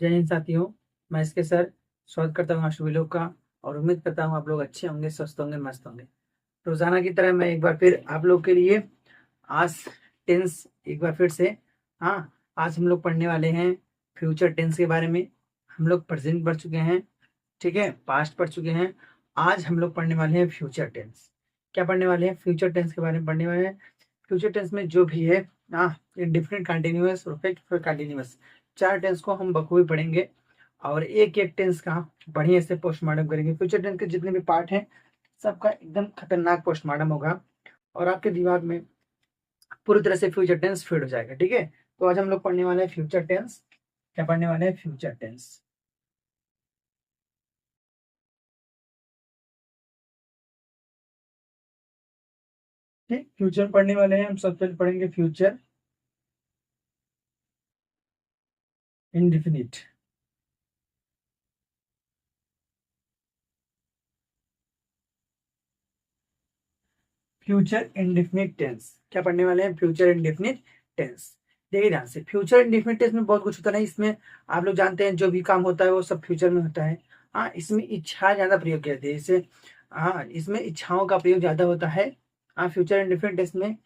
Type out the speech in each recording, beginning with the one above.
जय हिंद साथियों। मैं इसके सर स्वागत करता हूँ आप सभी लोग का। और उम्मीद करता हूँ आप लोग अच्छे होंगे, स्वस्थ होंगे, मस्त होंगे। रोजाना की तरह मैं एक बार फिर आप लोग के लिए आज टेंस एक बार फिर से। हाँ, आज हम लोग पढ़ने वाले हैं फ्यूचर टेंस के बारे में। हम लोग प्रेजेंट पढ़ चुके हैं, ठीक है, पास्ट पढ़ चुके हैं। आज हम लोग पढ़ने वाले हैं फ्यूचर टेंस। क्या पढ़ने वाले हैं? फ्यूचर टेंस के बारे में पढ़ने वाले हैं। फ्यूचर टेंस में जो भी है, हाँ, इंडेफिनिट, कंटिन्यूअस, परफेक्ट, फिर कंटिन्यूअस, चार टेंस को हम बखूबी पढ़ेंगे और एक एक टेंस का बढ़िया से पोस्टमार्टम करेंगे। फ्यूचर टेंस के जितने भी पार्ट हैं सबका एकदम खतरनाक पोस्टमार्टम होगा और आपके दिमाग में पूरी तरह से फ्यूचर टेंस फिट हो जाएगा, ठीक है। तो आज हम लोग पढ़ने वाले हैं फ्यूचर टेंस। क्या पढ़ने वाले हैं? Future tense. ठीक, फ्यूचर पढ़ने वाले हैं हम। सबसे पहले पढ़ेंगे future indefinite. Future indefinite tense. क्या पढ़ने वाले हैं? Future indefinite tense. देखिए ध्यान से, फ्यूचर इंडेफिनिट टेंस में बहुत कुछ होता है। इसमें आप लोग जानते हैं जो भी काम होता है वो सब फ्यूचर में होता है। हाँ, इसमें इच्छा ज्यादा प्रयोग किया जाती है जैसे। हाँ, इसमें इच्छाओं का प्रयोग ज्यादा होता है। हाँ, फ्यूचर इंडेफिनिट टेंस में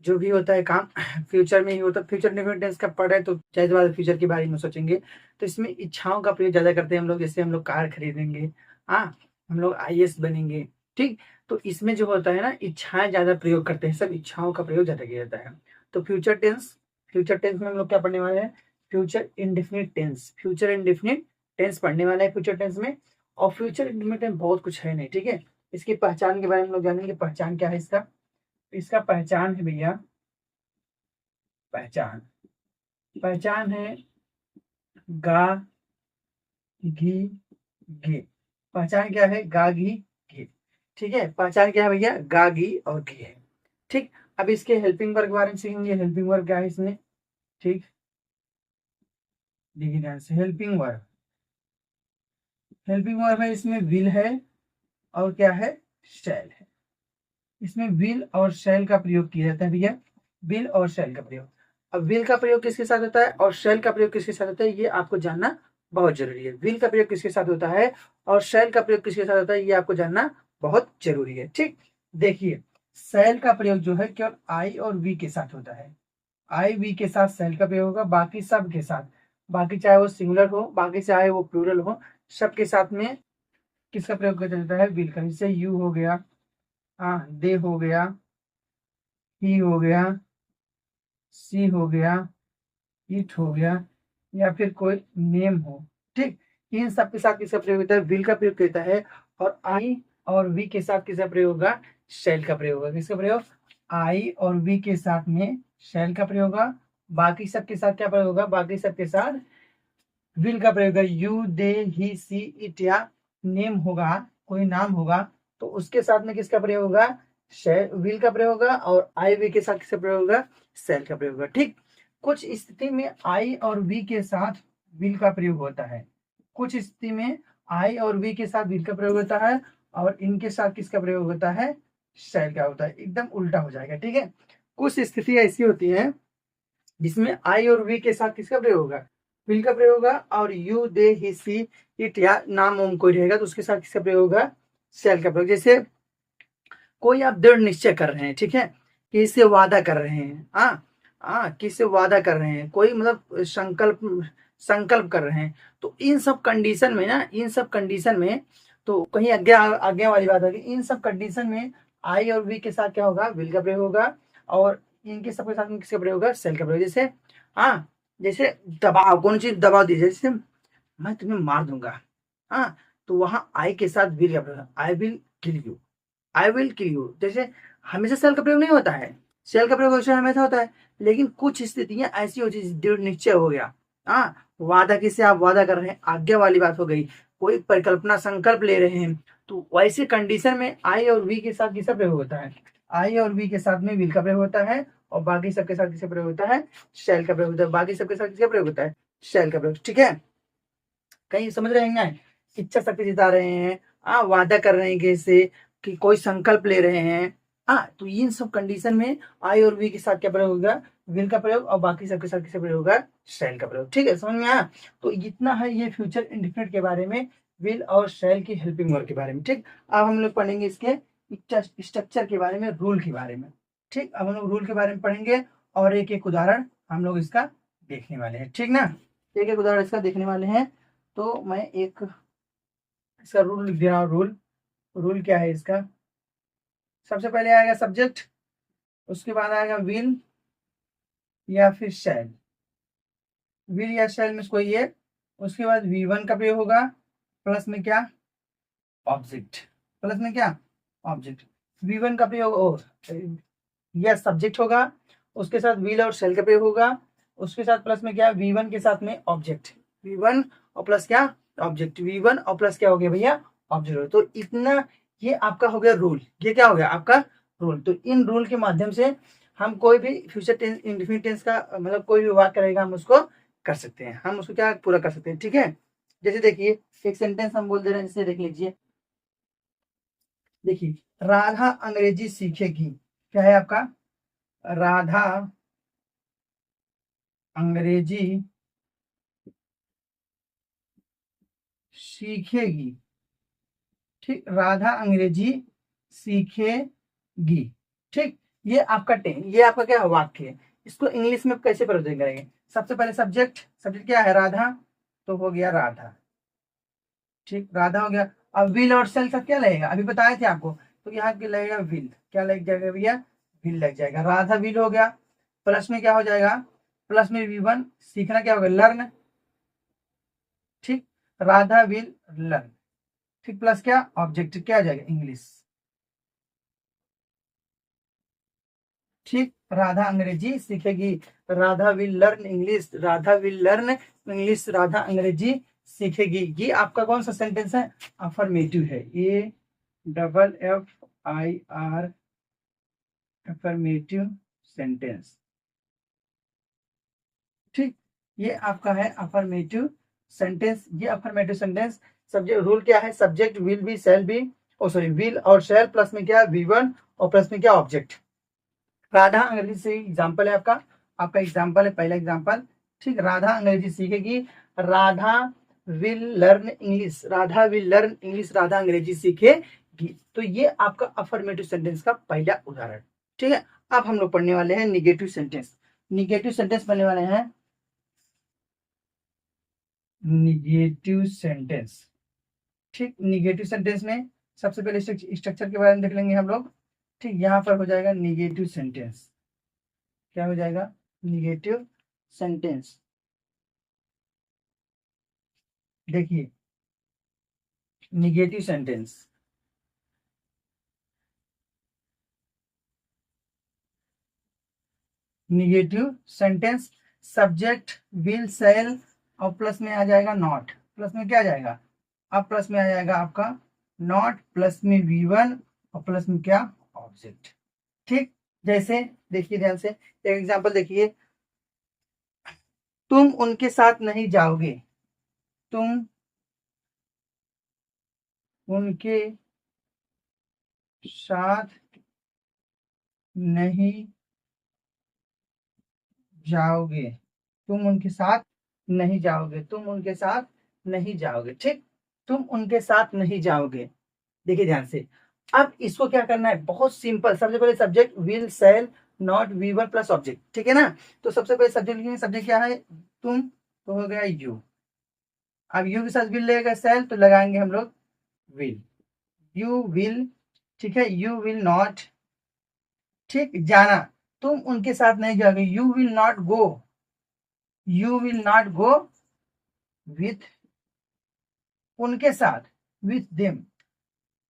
जो भी होता है काम फ्यूचर में ही होता है। फ्यूचर इंडेफिनिट टेंस का पढ़ है तो जाहिर बात है फ्यूचर के बारे में सोचेंगे। तो इसमें इच्छाओं का प्रयोग ज्यादा करते हैं हम लोग। जैसे हम लोग कार खरीदेंगे, हाँ, हम लोग आईएएस बनेंगे, ठीक। तो इसमें जो होता है ना, इच्छाएं ज्यादा प्रयोग करते हैं, सब इच्छाओं का प्रयोग ज्यादा किया जाता है। तो फ्यूचर टेंस में हम लोग क्या पढ़ने वाले हैं? Future indefinite tense. Future indefinite tense पढ़ने वाला है फ्यूचर टेंस में। और फ्यूचर इंडेफिनिट टेंस बहुत कुछ है नहीं, ठीक है। इसकी पहचान के बारे में हम लोग जानेंगे। पहचान क्या है इसका? इसका पहचान है भैया, पहचान, पहचान है गा घी घी। पहचान क्या है? गा घी घी, ठीक है। पहचान क्या है भैया? गा घी और घी है, ठीक। अब इसके हेल्पिंग वर्ब के बारे में सीखेंगे। हेल्पिंग वर्ब क्या है इसमें, ठीक। देखिए ध्यान से, हेल्पिंग वर्ब, हेल्पिंग वर्ब है, इसमें विल है और क्या है? शैल है। इसमें विल और शैल का प्रयोग किया जाता है भैया। विल और शैल का प्रयोग। अब विल का प्रयोग किसके साथ होता है और शैल का प्रयोग किसके साथ होता है, ये आपको जानना बहुत जरूरी है। विल का प्रयोग किसके साथ होता है और शैल का प्रयोग किसके साथ होता है, ये आपको जानना बहुत जरूरी है, ठीक। देखिए, शैल का प्रयोग जो है केवल आई और वी के साथ होता है। आई वी के साथ शैल का प्रयोग होगा, बाकी सब के साथ, बाकी चाहे वो सिंगुलर हो, बाकी चाहे वो प्लूरल हो, सबके साथ में किसका प्रयोग किया जाता है? विल का। जैसे यू हो गया, हाँ, दे हो गया, ही हो गया, सी हो गया, इट हो गया, या फिर कोई नेम हो, ठीक। इन सब के साथ किसका प्रयोग होता है? विल का प्रयोग होता है। और आई और वी के साथ किसका प्रयोग होगा? शैल का प्रयोग होगा। किसका प्रयोग? आई और वी के साथ में शैल का प्रयोग होगा। बाकी सबके साथ क्या प्रयोग होगा? बाकी सबके साथ विल का प्रयोग है। You, they, he, she, it, या नेम होगा, कोई नाम होगा, तो उसके साथ में किसका प्रयोग होगा? विल का प्रयोग होगा। और आई वी के साथ किसका प्रयोग होगा? सेल का प्रयोग होगा, ठीक। कुछ स्थिति में आई और वी के साथ विल का प्रयोग होता है। कुछ स्थिति में आई और वी के साथ विल का प्रयोग होता है और इनके साथ किसका प्रयोग होता है? सेल का होता है। एकदम उल्टा हो जाएगा, ठीक है। कुछ स्थिति ऐसी होती है जिसमें आई और वी के साथ किसका प्रयोग होगा? विल का प्रयोग होगा। और you, they, he, she, it, या नाम ओम कोई रहेगा तो उसके साथ किसका प्रयोग होगा? शैल का प्रयोग। जैसे कोई आप दृढ़ निश्चय कर रहे हैं, ठीक है, किससे वादा कर रहे हैं, हाँ हाँ, किससे वादा कर रहे हैं, कोई मतलब संकल्प संकल्प कर रहे हैं। तो इन सब कंडीशन में ना, इन सब कंडीशन में तो कहीं आज्ञा आज्ञा वाली बात होगी। इन सब कंडीशन में आई और वी के साथ क्या होगा? विल का प्रयोग होगा। और इनके सबके साथ में किसका प्रयोग होगा? सेल का प्रयोग। जैसे, हाँ, जैसे दबाव, कौन सी दबाव दी, जैसे मैं तुम्हें मार दूंगा, हाँ, तो वहां आई के साथ विल का प्रयोग, I will kill you, I will kill you. जैसे हमेशा सेल का प्रयोग नहीं होता है, सेल का प्रयोग हमेशा होता है, लेकिन कुछ स्थितियां ऐसी होती है, दृढ़ निश्चय हो गया, हाँ, वादा, किससे आप वादा कर रहे हैं, आज्ञा वाली बात हो गई, कोई परिकल्पना संकल्प ले रहे हैं, तो वैसे कंडीशन में आई और वी के साथ किसका प्रयोग होता है? आई और वी के साथ में विल का प्रयोग होता है और बाकी सबके साथ किसका प्रयोग होता है? शेल का प्रयोग होता है। बाकी सबके साथ किसका प्रयोग होता है? शेल का प्रयोग, ठीक है। कहीं समझ रहे हैं? इच्छा शक्ति जिता रहे हैं, हाँ, वादा कर रहे हैं, कैसे कि कोई संकल्प ले रहे हैं, तो इन सब कंडीशन में आई और वी के साथ क्या प्रयोग होगा, विल का प्रयोग, और बाकी सबके साथ किसका प्रयोग होगा, शैल का प्रयोग। ठीक है, समझ में आया। तो इतना है ये फ्यूचर इंडेफिनिट के बारे में, विल और शैल की हेल्पिंग वर्ब के बारे में। ठीक, अब हम लोग पढ़ेंगे इसके स्ट्रक्चर के बारे में, रूल के बारे में। ठीक, अब हम लोग रूल के बारे में पढ़ेंगे और एक एक उदाहरण हम लोग इसका देखने वाले हैं। ठीक ना, एक एक उदाहरण इसका देखने वाले हैं। तो मैं एक इसका रूल लिख दे रहा हूँ। रूल क्या है इसका, सबसे पहले आएगा सब्जेक्ट, उसके बाद आएगा विल या फिर शैल, विल या शैल में कोई एक, उसके बाद V1 का प्रयोग होगा, प्लस में क्या, ऑब्जेक्ट, प्लस में क्या, ऑब्जेक्ट। V1 का प्रयोग और यह सब्जेक्ट होगा, उसके साथ विल और शैल का प्रयोग होगा, उसके साथ प्लस में क्या, V1 के साथ में ऑब्जेक्ट, V1 और प्लस क्या, ऑब्जेक्ट, V1 और प्लस क्या हो गया भैया, ऑब्जेक्ट। तो इतना ये आपका हो गया रूल, ये क्या हो गया आपका रूल। तो इन रूल के माध्यम से हम कोई भी फ्यूचर टेंस इंडेफिनिट टेंस का मतलब कोई भी वाक्य रहेगा हम उसको कर सकते हैं, हम उसको क्या पूरा कर सकते हैं। ठीक है, जैसे देखिए एक सेंटेंस हम बोल दे रहे हैं, जैसे देख लीजिए, देखिए राधा अंग्रेजी सीखेगी, क्या है आपका, राधा अंग्रेजी सीखेगी। ठीक, राधा अंग्रेजी सीखेगी। ठीक, ये आपका क्या वाक्य है, इसको इंग्लिश में कैसे प्रस्तुत करेंगे। सबसे पहले सब्जेक्ट, सब्जेक्ट क्या है, राधा, तो हो गया राधा। ठीक, राधा हो गया। अब विल और सेल का क्या लगेगा, अभी बताए थे आपको, तो यहाँ पे लगेगा विल, क्या लग जाएगा भैया, विल लग जाएगा। राधा विल हो गया, प्लस में क्या हो जाएगा, प्लस में V1, सीखना क्या होगा, लर्न। ठीक, राधा विल लर्न। ठीक, प्लस क्या, ऑब्जेक्ट, क्या आ जाएगा, इंग्लिश। ठीक, राधा अंग्रेजी सीखेगी, Radha will learn English, Radha will learn English, Radha अंग्रेजी सीखेगी। ये आपका कौन सा सेंटेंस है, अफर्मेटिव है, AFFIR, अफर्मेटिव सेंटेंस। ठीक, ये आपका है अफर्मेटिव सेंटेंस। ये अफर्मेटिव सेंटेंस सब्जेक्ट रूल क्या है, subject will be shall be, oh sorry will और शैल, प्लस में क्या, V1 और प्लस में क्या, ऑब्जेक्ट। राधा अंग्रेजी से एग्जाम्पल है आपका, आपका एग्जाम्पल है, पहला एग्जाम्पल। ठीक, राधा अंग्रेजी सीखेगी, Radha will learn English, Radha will learn English, Radha अंग्रेजी सीखेगी। तो ये आपका अफर्मेटिव सेंटेंस का पहला उदाहरण। ठीक है, अब हम लोग पढ़ने वाले हैं निगेटिव सेंटेंस। निगेटिव सेंटेंस पढ़ने वाले हैं, निगेटिव सेंटेंस। ठीक, निगेटिव सेंटेंस में सबसे पहले स्ट्रक्चर के बारे में देख लेंगे हम लोग। ठीक, यहाँ पर हो जाएगा निगेटिव सेंटेंस, क्या हो जाएगा, निगेटिव सेंटेंस। देखिए negative sentence, negative sentence, subject will शैल और प्लस में आ जाएगा नॉट, प्लस में क्या आ जाएगा, अब प्लस में आ जाएगा आपका नॉट, प्लस में V1 और प्लस में क्या, ऑब्जेक्ट। ठीक, जैसे देखिए ध्यान से एक एग्जांपल देखिए, तुम उनके साथ नहीं जाओगे, तुम उनके साथ नहीं जाओगे, तुम उनके साथ नहीं जाओगे, तुम उनके साथ नहीं जाओगे। ठीक, तुम उनके साथ नहीं जाओगे। देखिए ध्यान से, अब इसको क्या करना है, बहुत सिंपल, सबसे पहले subject will shall not V1 plus object. ठीक है ना, तो सबसे पहले सब्जेक्ट लिखेंगे, सब्जेक्ट क्या है, तुम, तो हो गया यू। अब यू के साथ विल लगेगा शैल, तो लगाएंगे हम लोग विल, यू विल। ठीक है, यू विल नॉट, ठीक, जाना, तुम उनके साथ नहीं जाओगे, you will not go, you will not go with, उनके साथ, विथ देम,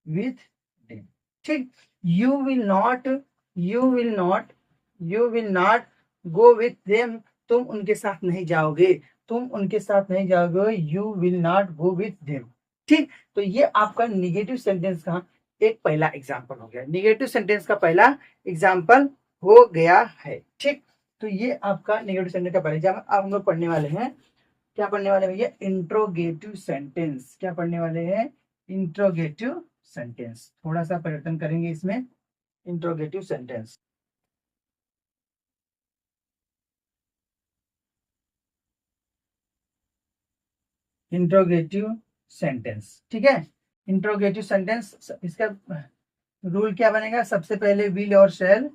विथ देम। ठीक, you will not, you will not, you will not go with them, तुम उनके साथ नहीं जाओगे, तुम उनके साथ नहीं जाओगे, you will not go with them. ठीक, तो ये आपका निगेटिव सेंटेंस का एक पहला एग्जाम्पल हो गया, निगेटिव सेंटेंस का पहला एग्जाम्पल हो गया है। ठीक, तो ये आपका निगेटिव सेंटेंस का पहला एग्जाम्पल। अब हम लोग पढ़ने वाले हैं, क्या पढ़ने वाले भैया, इंट्रोगेटिव सेंटेंस। क्या पढ़ने वाले हैं, इंट्रोगेटिव सेंटेंस। थोड़ा सा परिवर्तन करेंगे इसमें, इंट्रोगेटिव सेंटेंस। इंट्रोगेटिव सेंटेंस, ठीक है। इंट्रोगेटिव सेंटेंस, इसका रूल क्या बनेगा? सबसे पहले विल और शैल,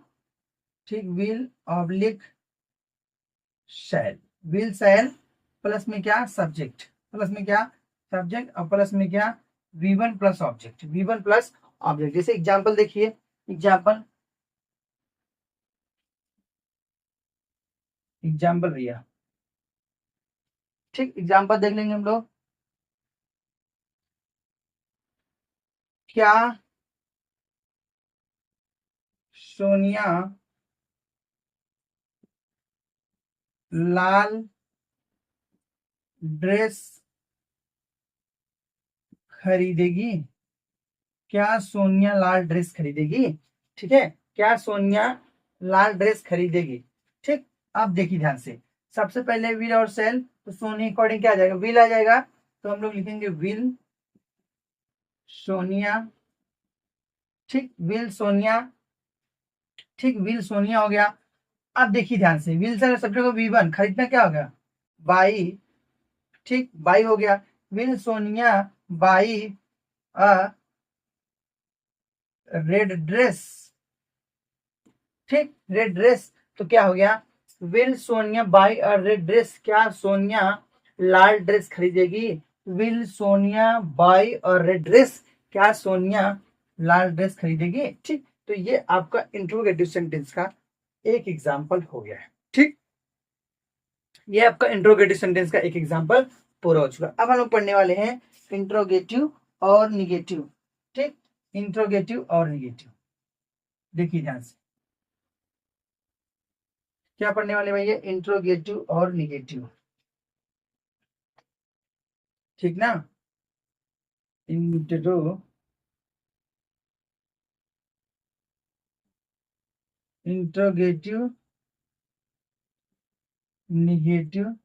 ठीक, will oblique shall, will shall plus में क्या? सब्जेक्ट, प्लस में क्या? सब्जेक्ट, और प्लस में क्या? V1 plus object, V1 plus object. जैसे एग्जांपल देखिए, एग्जांपल, एग्जांपल भैया, ठीक, एग्जांपल देख लेंगे हम लोग। क्या सोनिया लाल ड्रेस खरीदेगी? क्या सोनिया लाल ड्रेस खरीदेगी? ठीक है, क्या सोनिया लाल ड्रेस खरीदेगी? ठीक, अब देखिए ध्यान से, सबसे पहले विल और सेल, तो सोनी अकॉर्डिंग क्या आ जाएगा? विल आ जाएगा, तो हम लोग लिखेंगे विल सोनिया, ठीक, विल सोनिया, ठीक, विल सोनिया हो गया। अब देखिए ध्यान से, विल से सब्जेक्ट को V1, खरीदना क्या होगा? बाई, ठीक, बाई हो गया। Will Sonia by a red dress, ठीक, रेड ड्रेस, तो क्या हो गया? Will Sonia by a red dress, क्या सोनिया लाल ड्रेस खरीदेगी? Will Sonia by a red dress, क्या सोनिया लाल ड्रेस खरीदेगी? ठीक, तो ये आपका इंट्रोगेटिव सेंटेंस का एक एग्जाम्पल हो गया है, ठीक, ये आपका इंट्रोगेटिव सेंटेंस का एक एग्जाम्पल पूरा हो चुका। अब हम लोग पढ़ने वाले हैं इंट्रोगेटिव और निगेटिव, ठीक, इंट्रोगेटिव और निगेटिव। देखिए ध्यान से, क्या पढ़ने वाले भैया? इंट्रोगेटिव और निगेटिव, ठीक ना। इंट्रो इंट्रोगेटिव निगेटिव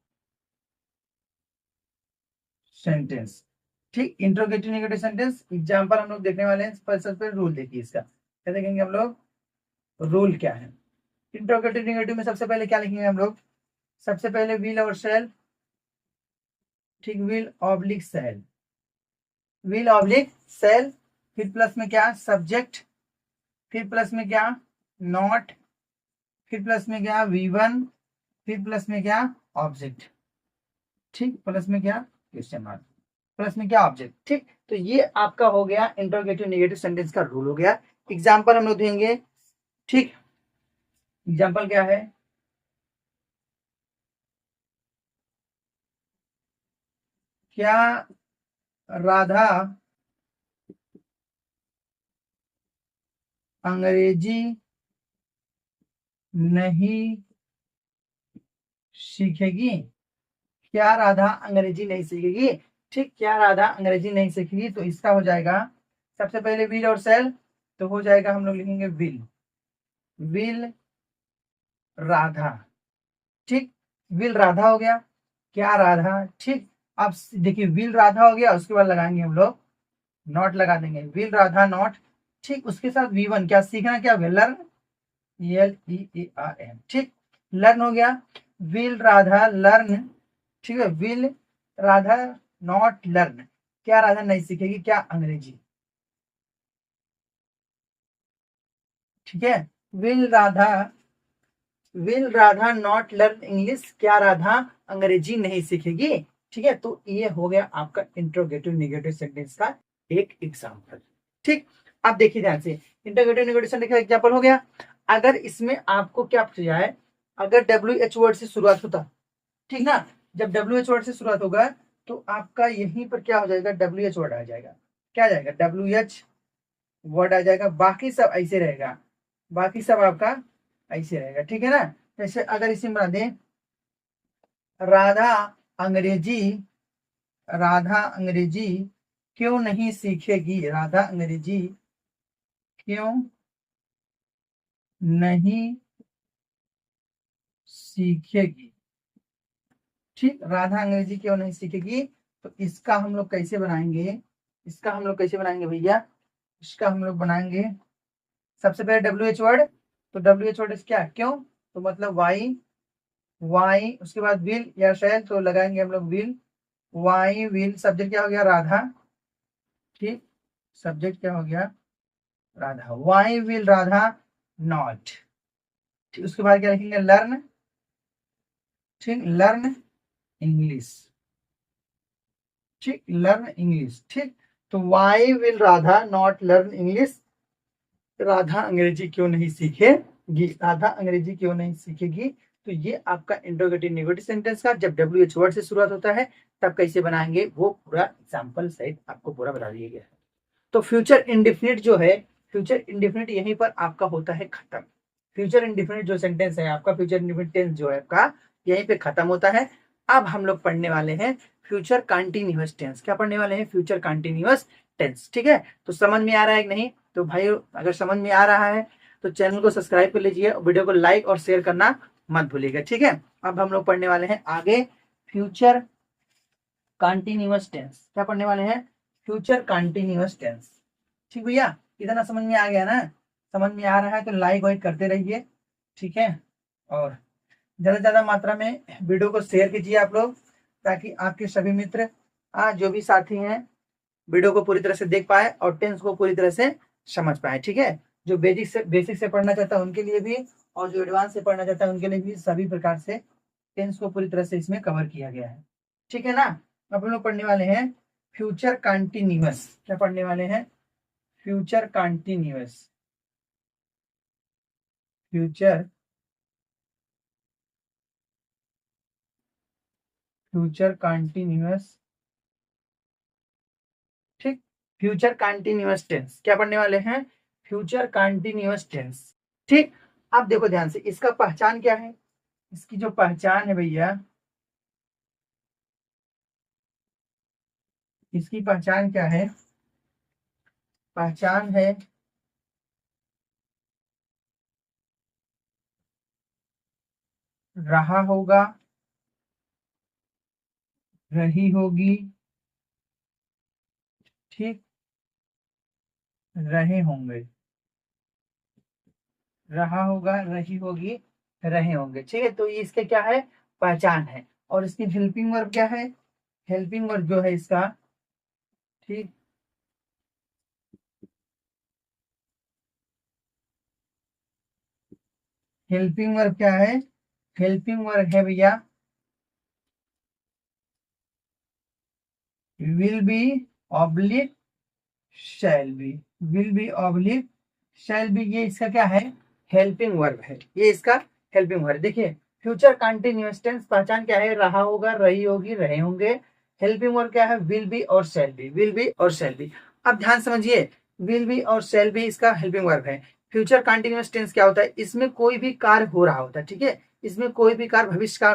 सेंटेंस, ठीक, इंट्रोगेटिव निगेटिव सेंटेंस एग्जांपल हम लोग देखने वाले हैं। सबसे पहले रूल देखिए इसका, क्या देखेंगे हम लोग? रूल क्या है इंट्रोगेटिव निगेटिव में? सबसे पहले क्या लिखेंगे हम लोग? सबसे पहले विल और शैल, ठीक, will oblique shall, will oblique shall, फिर प्लस में क्या? सब्जेक्ट, फिर प्लस में क्या? नॉट, फिर प्लस में क्या? V1, फिर प्लस में क्या? ऑब्जेक्ट, ठीक, प्लस में क्या? क्वेश्चन मार्क, प्लस में क्या? ऑब्जेक्ट, ठीक। तो ये आपका हो गया इंट्रोगेटिव निगेटिव सेंटेंस का रूल हो गया। एग्जाम्पल हम लोग देंगे, ठीक, एग्जाम्पल क्या है? क्या राधा अंग्रेजी नहीं सीखेगी? क्या राधा अंग्रेजी नहीं सीखेगी? ठीक, क्या राधा अंग्रेजी नहीं सीखेगी, तो इसका हो जाएगा सबसे पहले विल और सेल, तो हो जाएगा हम लोग लिखेंगे विल, विल राधा, ठीक, विल राधा हो गया। क्या राधा, ठीक, अब देखिए विल राधा हो गया, उसके बाद लगाएंगे हम लोग नॉट, लगा देंगे विल राधा नॉट, ठीक, उसके साथ V1, क्या सीखना, क्या हो गया? लर्न, LEARN, ठीक, लर्न हो गया। विल राधा लर्न, ठीक है, विल राधा नॉट लर्न, क्या राधा नहीं सीखेगी क्या? अंग्रेजी, ठीक है, will Radha, will Radha not learn English, क्या राधा अंग्रेजी नहीं सीखेगी? ठीक है, तो ये हो गया आपका इंट्रोगेटिव निगेटिव सेंटेंस का एक एग्जांपल, ठीक। अब देखिए ध्यान से, इंट्रोगेटिव निगेटिव सेंटेंस का एग्जांपल हो गया। अगर इसमें आपको क्या पूछा जाए, अगर WH वर्ड से शुरुआत होता, ठीक ना, जब WH वर्ड से शुरुआत होगा तो आपका यहीं पर क्या हो जाएगा? WH वर्ड आ जाएगा, क्या आ जाएगा? WH वर्ड आ जाएगा, बाकी सब ऐसे रहेगा, बाकी सब आपका ऐसे रहेगा, ठीक है ना। जैसे अगर इसे बना दें, राधा अंग्रेजी, राधा अंग्रेजी क्यों नहीं सीखेगी? राधा अंग्रेजी क्यों नहीं सीखेगी, ठीक, राधा अंग्रेजी क्यों नहीं सीखेगी, तो इसका हम लोग कैसे बनाएंगे? इसका हम लोग कैसे बनाएंगे भैया? इसका हम लोग बनाएंगे सबसे पहले डब्ल्यू एच वर्ड, तो डब्ल्यू एच वर्ड क्या, क्यों, तो मतलब वाई, वाई उसके बाद विल या शैल, तो लगाएंगे हम लोग विल, वाई विल, सब्जेक्ट क्या हो गया, राधा, ठीक, सब्जेक्ट क्या हो गया, Radha, why will Radha not, ठीक, उसके बाद क्या लिखेंगे, लर्न, ठीक, लर्न इंग्लिश, ठीक, लर्न इंग्लिश, ठीक, तो why will Radha not learn English, Radha Angrezi क्यों नहीं सीखेगी, राधा अंग्रेजी क्यों नहीं सीखेगी। तो ये आपका इंट्रोगेटिव नेगेटिव सेंटेंस का जब डब्ल्यू एच वर्ड से शुरुआत होता है तब कैसे बनाएंगे वो पूरा एग्जाम्पल सहित आपको पूरा बता दिया गया है। तो फ्यूचर इंडिफिनिट जो है, फ्यूचर इंडिफिनिट यहीं पर आपका होता है खत्म। फ्यूचर इंडिफिनिट जो सेंटेंस है आपका, फ्यूचर इंडिफिनिट टेंस जो है आपका यहीं पे खत्म होता है। अब हम लोग पढ़ने वाले हैं फ्यूचर कंटिन्यूअस टेंस। क्या पढ़ने वाले हैं, फ्यूचर कंटिन्यूअस टेंस, ठीक है। तो समझ में आ रहा है कि नहीं, तो भाई अगर समझ में आ रहा है तो चैनल को सब्सक्राइब कर लीजिए, वीडियो को लाइक और शेयर करना मत भूलिएगा, ठीक है। अब हम लोग पढ़ने वाले हैं आगे फ्यूचर कंटिन्यूअस टेंस। क्या पढ़ने वाले हैं, फ्यूचर कंटिन्यूअस टेंस, ठीक भैया, इतना समझ में आ गया ना, समझ में आ रहा है तो लाइक वाइक करते रहिए, ठीक है। और ज्यादा से ज्यादा मात्रा में वीडियो को शेयर कीजिए आप लोग, ताकि आपके सभी मित्र जो भी साथी हैं वीडियो को पूरी तरह से देख पाए और टेंस को पूरी तरह से समझ पाए, ठीक है। जो बेसिक से पढ़ना चाहता है उनके लिए भी, और जो एडवांस से पढ़ना चाहता है उनके लिए भी, सभी प्रकार से टेंस को पूरी तरह से इसमें कवर किया गया है, ठीक है ना। अब हम लोग पढ़ने वाले हैं फ्यूचर कंटिन्यूअस। क्या पढ़ने वाले हैं, future continuous, future future continuous, ठीक, फ्यूचर कंटिन्यूअस टेंस। क्या पढ़ने वाले हैं, फ्यूचर कंटिन्यूअस टेंस, ठीक। अब देखो ध्यान से, इसका पहचान क्या है, इसकी जो पहचान है भैया, इसकी पहचान क्या है, पहचान है रहा होगा, रही होगी, ठीक, रहे होंगे, रहा होगा, रही होगी, रहे होंगे, ठीक है। तो ये इसके क्या है, पहचान है। और इसकी हेल्पिंग वर्ब क्या है, हेल्पिंग वर्ब जो है इसका, ठीक, हेल्पिंग वर्ब क्या है, हेल्पिंग वर्ब है भैया will be oblique shall be, will be oblique shall be, ये इसका क्या है, हेल्पिंग वर्ब है, ये इसका हेल्पिंग वर्ब। देखिए फ्यूचर कंटिन्यूअस टेंस पहचान क्या है, रहा होगा, रही होगी, रहे होंगे। हेल्पिंग वर्ब क्या है, विल बी और शैल बी, विल बी और शैल बी। अब ध्यान समझिए, विल बी और शैल बी इसका हेल्पिंग वर्ब है। फ्यूचर कंटिन्यूअस टेंस क्या होता है, इसमें कोई भी कार्य हो रहा होता है, ठीक है, इसमें कोई भी कार्य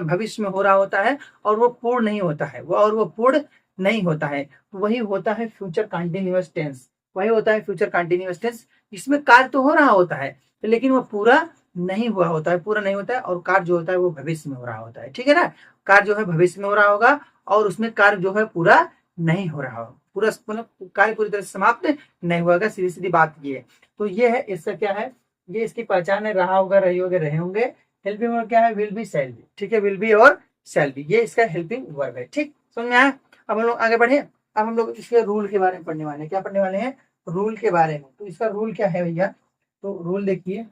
भविष्य में हो रहा होता है और वो पूर्ण नहीं होता है, वो पूर्ण नहीं होता है, वही होता है फ्यूचर कंटिन्यूअस टेंस, वही होता है फ्यूचर कंटिन्यूअस टेंस। इसमें कार्य तो हो रहा होता है लेकिन वो पूरा नहीं हुआ होता है, पूरा नहीं होता है, और कार्य जो होता है वो भविष्य में हो रहा होता है, ठीक है ना। कार्य जो है भविष्य में हो रहा होगा और उसमें कार्य जो है पूरा नहीं हो रहा होगा, पूरा मतलब कार्य पूरी तरह से समाप्त नहीं होगा, सीधी सीधी बात ये है। तो ये है इसका क्या है, ये इसकी पहचान है, रहा होगा, रही होगे, रहे होंगे। हेल्पिंग वर्ब क्या है, विल बी शैल बी, ठीक है, विल बी और शैल बी, ये इसका हेल्पिंग वर्ब है, ठीक, समझ में आया। अब हम लोग आगे बढ़े, अब हम लोग इसके रूल के बारे में पढ़ने वाले हैं। क्या पढ़ने वाले हैं, रूल के बारे में। तो इसका रूल क्या है भैया, तो रूल देखिए,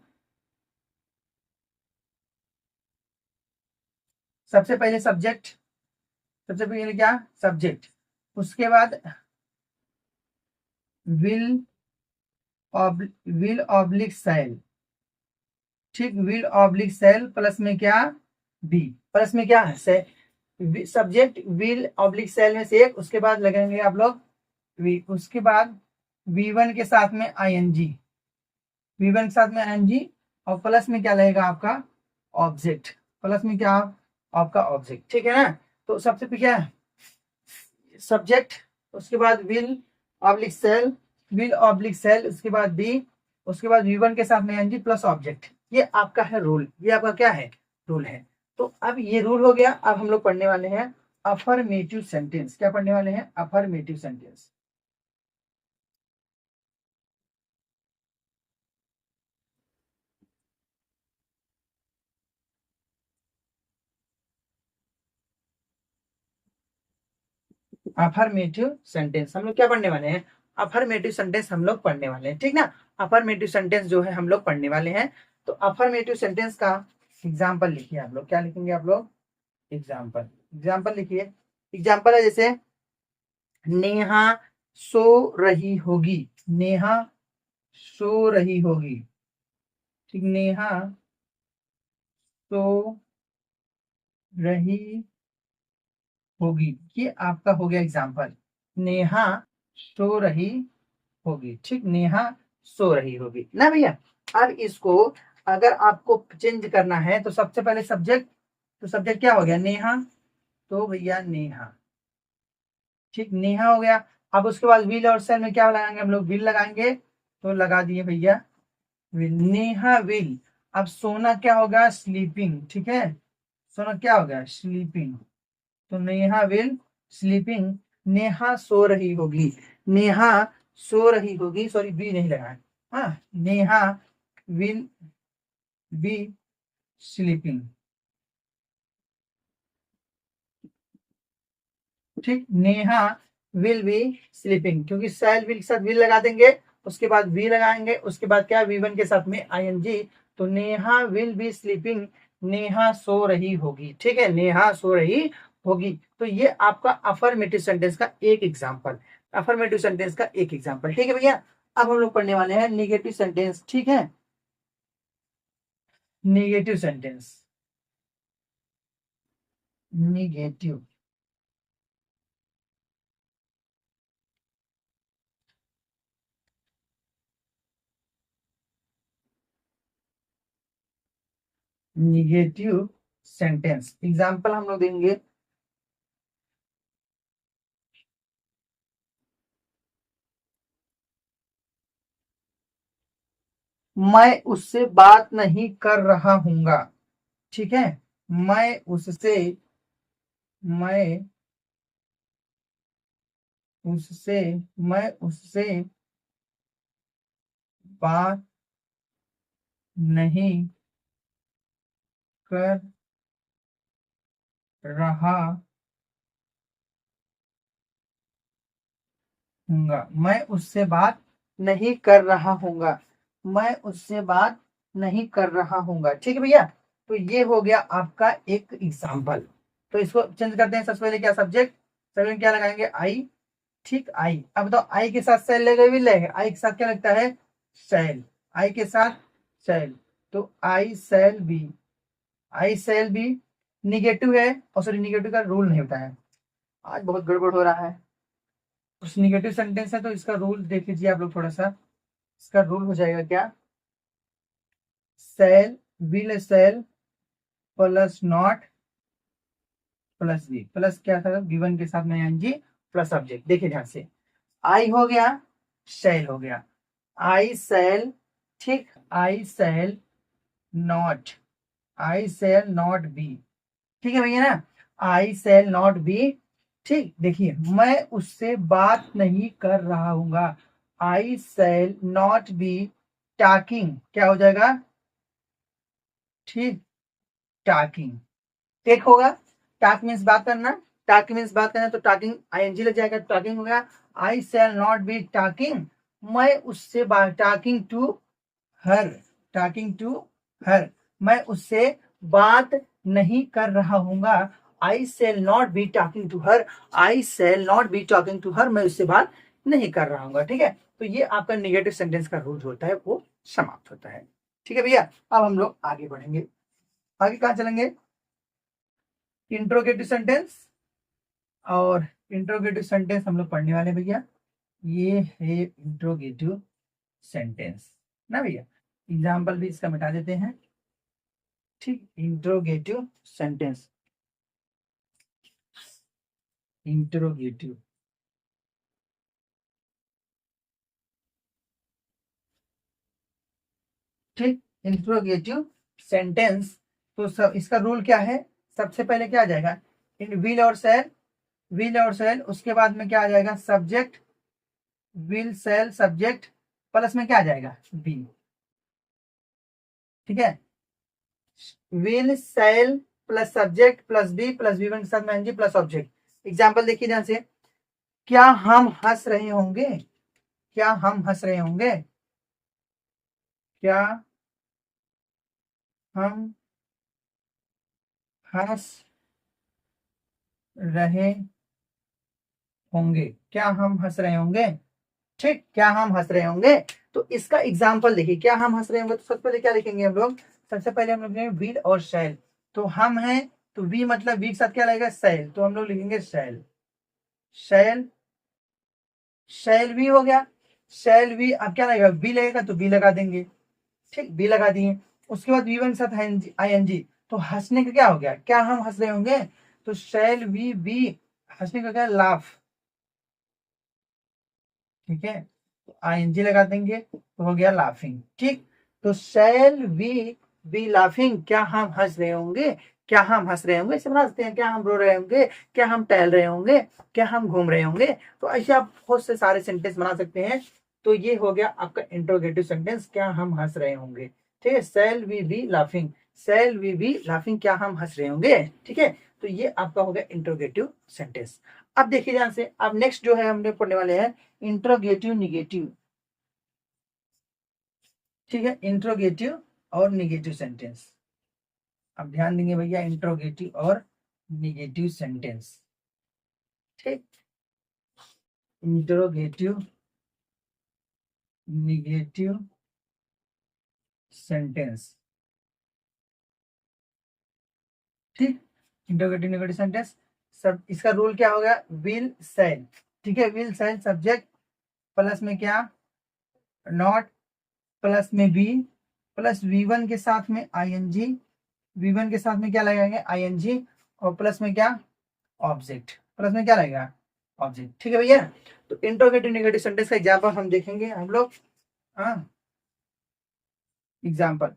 सबसे पहले सब्जेक्ट, सबसे पहले क्या, सब्जेक्ट, उसके बाद विल विल ऑब्लिक शैल, ठीक, विल ऑब्लिक शैल प्लस में क्या, बी, प्लस में क्या है, सब्जेक्ट विल ऑब्लिक शैल में से एक, उसके बाद लगेंगे आप लोग वी, उसके बाद V1 के साथ में आईएनजी, V1 के साथ में आईएनजी, और प्लस में क्या लगेगा आपका ऑब्जेक्ट, प्लस में क्या आपका ऑब्जेक्ट, ठीक है ना। तो सबसे पहले क्या है, सब्जेक्ट, उसके बाद विल ऑब्लिक सेल, उसके बाद बी, उसके बाद V1 के साथ में एनजी प्लस ऑब्जेक्ट, ये आपका है रूल, ये आपका क्या है, रूल है। तो अब ये रूल हो गया। अब हम लोग पढ़ने वाले हैं अफर्मेटिव सेंटेंस। क्या पढ़ने वाले हैं, अफर्मेटिव सेंटेंस। अफर्मेटिव सेंटेंस हम लोग क्या पढ़ने वाले हैं, अफर्मेटिव सेंटेंस हम लोग पढ़ने वाले हैं, ठीक ना। अफर्मेटिव सेंटेंस जो है हम लोग पढ़ने वाले हैं। तो अफर्मेटिव सेंटेंस का एग्जाम्पल लिखिए आप लोग, क्या लिखेंगे आप लोग, एग्जाम्पल, एग्जाम्पल लिखिए। एग्जाम्पल है जैसे नेहा सो रही होगी, नेहा सो रही होगी, ठीक, नेहा सो रही होगी, ये आपका हो गया एग्जाम्पल। नेहा सो रही होगी, ठीक, नेहा सो रही होगी ना भैया। अब इसको अगर आपको चेंज करना है तो सबसे पहले सब्जेक्ट, तो सब्जेक्ट क्या हो गया, नेहा, तो भैया नेहा, ठीक, नेहा हो गया। अब उसके बाद विल और सेल में क्या लगाएंगे हम लोग, विल लगाएंगे, तो लगा दिए भैया विल, नेहा विल। अब सोना क्या होगा, स्लीपिंग, ठीक है, सोना क्या होगा, स्लीपिंग, तो नेहा विल स्लीपिंग, नेहा सो रही होगी, नेहा सो रही होगी, सॉरी बी नहीं लगाए, हाँ, नेहा विल बी स्लीपिंग, ठीक, नेहा विल बी स्लीपिंग, क्योंकि सेल विल के साथ विल लगा देंगे, उसके बाद वी लगाएंगे, उसके बाद क्या, वी वन के साथ में आईएनजी, तो Neha will be sleeping, Neha सो रही होगी, ठीक है, नेहा सो रही होगी। तो ये आपका अफर्मेटिव सेंटेंस का एक एग्जांपल, अफर्मेटिव सेंटेंस का एक एग्जांपल, ठीक है भैया। अब हम लोग पढ़ने वाले हैं निगेटिव सेंटेंस, ठीक है, negative sentence, negative, negative sentence example हम लोग देंगे, मैं उससे बात नहीं कर रहा हूंगा, ठीक है, मैं उससे, मैं उससे, मैं उससे बात नहीं कर रहा हूंगा, मैं उससे बात नहीं कर रहा हूंगा, मैं उससे बात नहीं कर रहा हूंगा, ठीक है भैया। तो ये हो गया आपका एक एग्जाम्पल। तो इसको चेंज करते हैं, सबसे पहले क्या, सब्जेक्ट, सब्जेक्ट क्या लगाएंगे, आई, ठीक, आई। अब तो आई के साथ सेल लगेगा, भी लगेगा, आई के साथ क्या लगता है, सेल, आई के साथ सेल, तो आई सेल बी, आई सेल बी निगेटिव है, और सॉरी निगेटिव का रूल नहीं होता है, आज बहुत गड़बड़ हो रहा है, कुछ निगेटिव सेंटेंस है तो इसका रूल देख लीजिए आप लोग थोड़ा सा, इसका रूल हो जाएगा क्या, shall will shall plus not plus be, plus क्या था गिवन के साथ में एनजी प्लस सब्जेक्ट, देखिए ध्यान से, आई हो गया, सेल हो गया, आई सेल, ठीक, I shall not, I shall not be, ठीक है भैया ना, आई सेल नॉट बी, ठीक, देखिए मैं उससे बात नहीं कर रहा हूंगा, आई सेल नॉट बी टॉकिंग, क्या हो जाएगा, ठीक, टॉकिंग, टेक होगा, टॉक मीन्स बात करना, टॉक मीन्स बात करना, तो टॉकिंग आईएनजी लग जाएगा, टॉकिंग हो गया, I shall not be talking, मैं उससे बात, talking to her, talking to her, मैं उससे बात नहीं कर रहा हूंगा, I shall not be talking to her, I shall not be talking to her, मैं उससे बात नहीं कर रहा हूंगा, ठीक है। तो ये आपका निगेटिव सेंटेंस का रूल होता है वो समाप्त होता है, ठीक है भैया। अब हम लोग आगे बढ़ेंगे, आगे कहाँ चलेंगे, इंट्रोगेटिव सेंटेंस, और इंट्रोगेटिव सेंटेंस हम लोग पढ़ने वाले भैया, ये है इंट्रोगेटिव सेंटेंस ना भैया, एग्जाम्पल भी इसका मिटा देते हैं, ठीक, इंट्रोगेटिव सेंटेंस, इंट्रोगेटिव, ठीक, इंट्रोगेटिव सेंटेंस, तो सब इसका रूल क्या है, सबसे पहले क्या आ जाएगा, इन विल और सेल, विल और सेल, उसके बाद में क्या आ जाएगा, subject, will shall subject, plus में क्या आ जाएगा, बी, ठीक है, will shall plus subject plus be one के साथ में एनजी प्लस ऑब्जेक्ट। एग्जाम्पल देखिए ध्यान से, क्या हम हंस रहे होंगे? क्या हम हंस रहे होंगे? क्या हम हंस रहे होंगे? क्या हम हंस रहे होंगे? ठीक, क्या हम हंस रहे होंगे? तो इसका एग्जाम्पल देखिए, क्या हम हंस रहे होंगे, तो सबसे पहले क्या लिखेंगे हम लोग? सबसे पहले हम लोग लिखेंगे विल और शैल। तो हम हैं, तो वी मतलब वी के साथ क्या लगेगा? शैल, तो हम लोग लिखेंगे शैल। शैल, शैल भी हो गया। शैल भी, अब क्या लगेगा? बी लगेगा तो बी लगा देंगे। ठीक, बी लगा दिए। उसके बाद वी वन के साथ आई एन जी, तो हंसने का क्या हो गया? क्या हम हंस रहे होंगे? तो शैल वी बी, हंसने का क्या? लाफ। ठीक है, तो आई एन जी लगा देंगे तो हो गया लाफिंग। ठीक, तो शैल वी बी लाफिंग, क्या हम हंस रहे होंगे? क्या हम हंस रहे होंगे, इसे बना सकते हैं। क्या हम रो रहे होंगे? क्या हम टहल रहे होंगे? क्या हम घूम रहे होंगे? तो ऐसे आप बहुत से सारे सेंटेंस बना सकते हैं। तो ये हो गया आपका इंट्रोगेटिव सेंटेंस, क्या हम हंस रहे होंगे। ठीक है, shall we be laughing, shall we be laughing, क्या हम हंस रहे होंगे। ठीक है, तो ये आपका हो गया इंट्रोगेटिव सेंटेंस। अब देखिए ध्यान से, अब नेक्स्ट जो है हम लोग पढ़ने वाले हैं इंट्रोगेटिव निगेटिव। ठीक है, इंट्रोगेटिव और निगेटिव सेंटेंस। अब ध्यान देंगे भैया, इंट्रोगेटिव और निगेटिव सेंटेंस। ठीक, इंट्रोगेटिव निगेटिव सेंटेंस। ठीक, इंट्रोगेटिव निगेटिव सेंटेंस। सब इसका रूल क्या होगा? Will shall. ठीक है, विल सेल सब्जेक्ट, प्लस में क्या? नॉट, प्लस में बी, प्लस वी वन के साथ में I N G, V one के साथ में क्या लगाएंगे? आई एन जी, और प्लस में क्या? ऑब्जेक्ट, प्लस में क्या रहेगा? ऑब्जेक्ट। ठीक है भैया, तो इंट्रोगेटिव नेगेटिव सेंटेंस का एग्जांपल हम देखेंगे हम लोग। हाँ, एग्जांपल,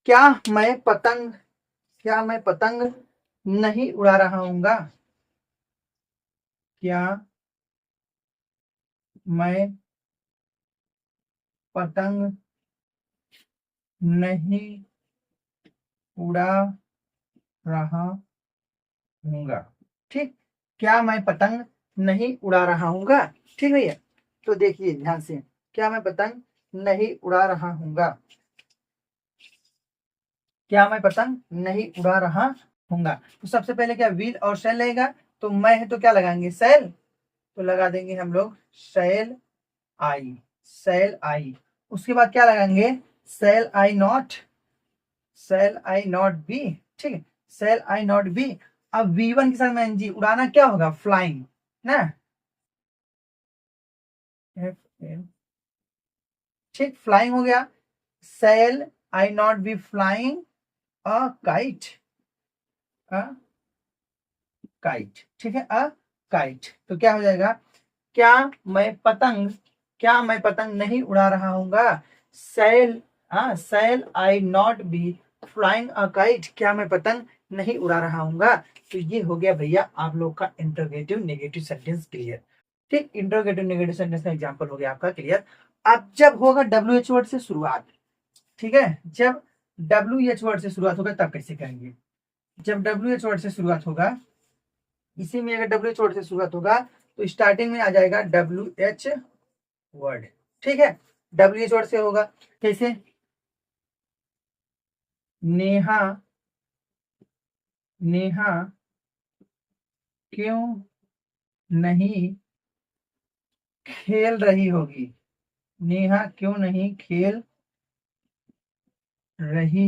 क्या मैं पतंग, क्या मैं पतंग नहीं उड़ा रहा हूँगा? क्या मैं पतंग नहीं उड़ा रहा हूँगा? ठीक, क्या मैं पतंग नहीं उड़ा रहा हूँगा? ठीक भैया, तो देखिए ध्यान से, क्या मैं पतंग नहीं उड़ा रहा हूँगा? क्या मैं पतंग नहीं उड़ा रहा हूँगा? तो सबसे पहले क्या? विल और शैल लगेगा। तो मैं है तो क्या लगाएंगे? शैल, तो लगा देंगे हम लोग शैल आई, शैल आई। उसके बाद क्या लगाएंगे? Shall I not, shall I not be. ठीक है, शैल आई नॉट बी। अब वी वन के साथ में एनजी, उड़ाना क्या होगा? फ्लाइंग ना। ठीक, फ्लाइंग हो गया। Shall I not be flying a kite, a kite. ठीक है, अ काइट, तो क्या हो जाएगा? क्या मैं पतंग, क्या मैं पतंग नहीं उड़ा रहा हूँगा? सैल, हाँ, shall I not be flying a kite, क्या मैं पतंग नहीं उड़ा रहा हूँगा? तो ये हो गया भैया आप लोग का इंट्रोगेटिव नेगेटिव सेंटेंस क्लियर। ठीक, इंट्रोगेटिव नेगेटिव सेंटेंस का एग्जांपल हो गया आपका क्लियर। अब जब होगा डब्ल्यू एच वर्ड से शुरुआत, ठीक है, जब डब्ल्यू एच वर्ड से शुरुआत होगा तब कैसे करेंगे? जब डब्ल्यू एच वर्ड से शुरुआत होगा, इसी में अगर डब्ल्यू एच वर्ड से शुरुआत होगा तो स्टार्टिंग में आ जाएगा डब्ल्यू एच वर्ड। ठीक है, डब्ल्यू एच वर्ड से होगा कैसे? नेहा, नेहा क्यों नहीं खेल रही होगी? नेहा क्यों नहीं खेल रही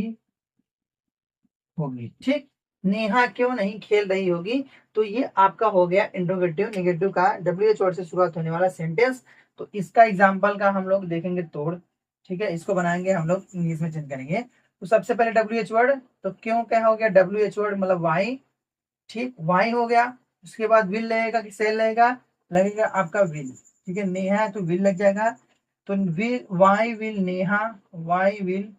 होगी? ठीक, नेहा क्यों नहीं खेल रही होगी। तो ये आपका हो गया इंट्रोगेटिव नेगेटिव का डब्ल्यू एच वर्ड से शुरुआत होने वाला सेंटेंस। तो इसका एग्जाम्पल का हम लोग देखेंगे तोड़। ठीक है, इसको बनाएंगे हम लोग, इंग्लिश में चेंज करेंगे। तो सबसे पहले डब्ल्यू एच वर्ड, तो क्यों क्या हो गया? डब्ल्यू एच वर्ड मतलब वाई। ठीक, वाई हो गया। उसके बाद विल लगेगा कि सेल लगेगा? लगेगा आपका विल। ठीक है, नेहा है तो विल लग जाएगा। तो will, why will Neha, why will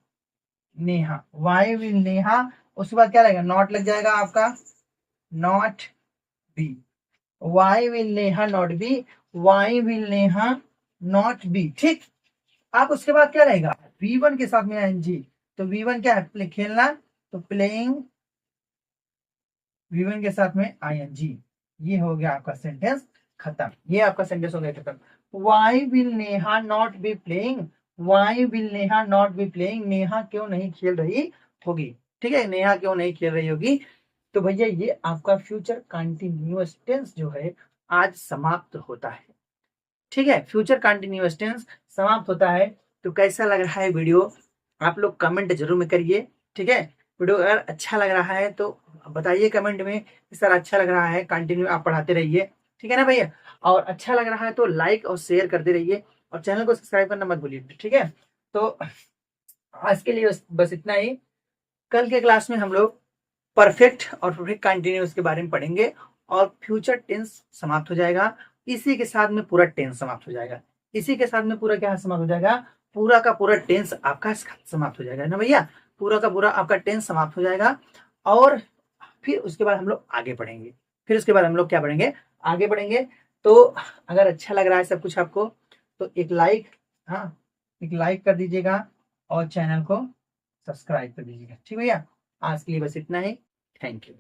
Neha, why will Neha. उसके बाद क्या लगेगा? नॉट लग जाएगा आपका, not be. Why will Neha not be, why will Neha not be. ठीक, आप उसके बाद क्या रहेगा? वी वन के साथ में एनजी, तो वी वन क्या है? प्ले, खेलना, तो प्लेइंग, वी वन के साथ में आई एन जी। ये हो गया आपका सेंटेंस खत्म, ये आपका सेंटेंस हो गया खत्म। Why will Neha not be playing, why will Neha not be playing, Neha क्यों नहीं खेल रही होगी, ठीक है, नेहा क्यों नहीं खेल रही होगी। तो भैया ये आपका फ्यूचर कंटिन्यूअस टेंस जो है आज समाप्त होता है, ठीक है, फ्यूचर कंटिन्यूअस टेंस समाप्त होता है। तो कैसा लग रहा है वीडियो, आप लोग कमेंट जरूर में करिए, ठीक है। वीडियो अगर अच्छा लग रहा है तो बताइए कमेंट में कि सर अच्छा लग रहा है, कंटिन्यू आप पढ़ाते रहिए, ठीक है ना भैया। और अच्छा लग रहा है तो लाइक और शेयर करते रहिए, और चैनल को सब्सक्राइब करना मत भूलिए, ठीक है। तो आज के लिए बस इतना ही। कल के क्लास में हम लोग परफेक्ट और परफेक्ट कंटिन्यूअस के बारे में पढ़ेंगे, और फ्यूचर टेंस समाप्त हो जाएगा, इसी के साथ में पूरा टेंस समाप्त हो जाएगा, इसी के साथ में पूरा क्या समाप्त हो जाएगा, पूरा का पूरा टेंस आपका समाप्त हो जाएगा ना भैया, पूरा का पूरा आपका टेंस समाप्त हो जाएगा। और फिर उसके बाद हम लोग आगे बढ़ेंगे, फिर उसके बाद हम लोग क्या बढ़ेंगे, आगे बढ़ेंगे। तो अगर अच्छा लग रहा है सब कुछ आपको तो एक लाइक, हाँ एक लाइक कर दीजिएगा, और चैनल को सब्सक्राइब कर दीजिएगा, ठीक भैया। आज के लिए बस इतना ही, थैंक यू।